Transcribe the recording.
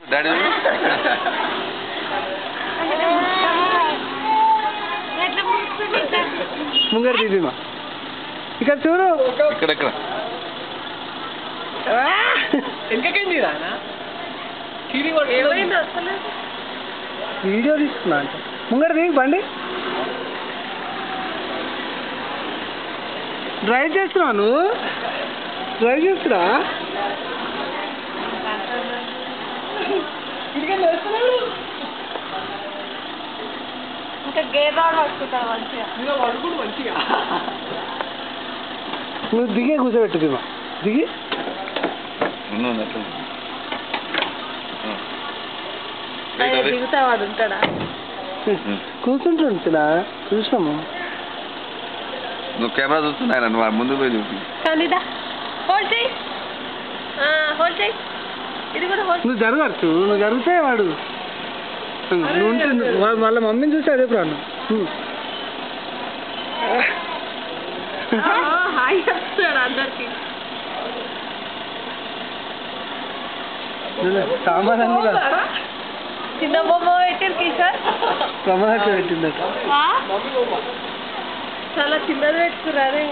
daddy Mungara తీసిమా ఇక్కడ చూడు ఇక్కడెక్కడ ఎందుకండి వీడియో తీసుకున్నా అంట ముంగర దిగి బండి డ్రైవ్ చేస్తున్నావు నువ్వు డ్రైవ్ చేస్తున్నా ఇంకా గేర్ రావడం వస్తుంటాడు మంచిగా నువ్వు దిగే కూర్చోబెట్టుమా దిగి దిగుతా వాడు ఉంటాడా కూర్చుంటుంటా చూసాము నువ్వు కెమెరా చూస్తున్నాయి నువ్వు ముందు పోయి చూపి కానీదా హోల్డ్ చేయి హోల్డ్ చేయి ఇది కూడా హోల్డ్ నువ్వు జరగచ్చు నువ్వు జరిగితే వాడు నువ్వు ఉంటుంది వాళ్ళ మమ్మీని చూసి అదే ప్రాణం హాయ్ చెప్తాడు అందరికి సామాన్ అన్ని చిన్న బొమ్మ పెట్టారు కిషోర్ ప్రమాదం పెట్టిందట చాలా చిన్నది పెట్టుకున్నారే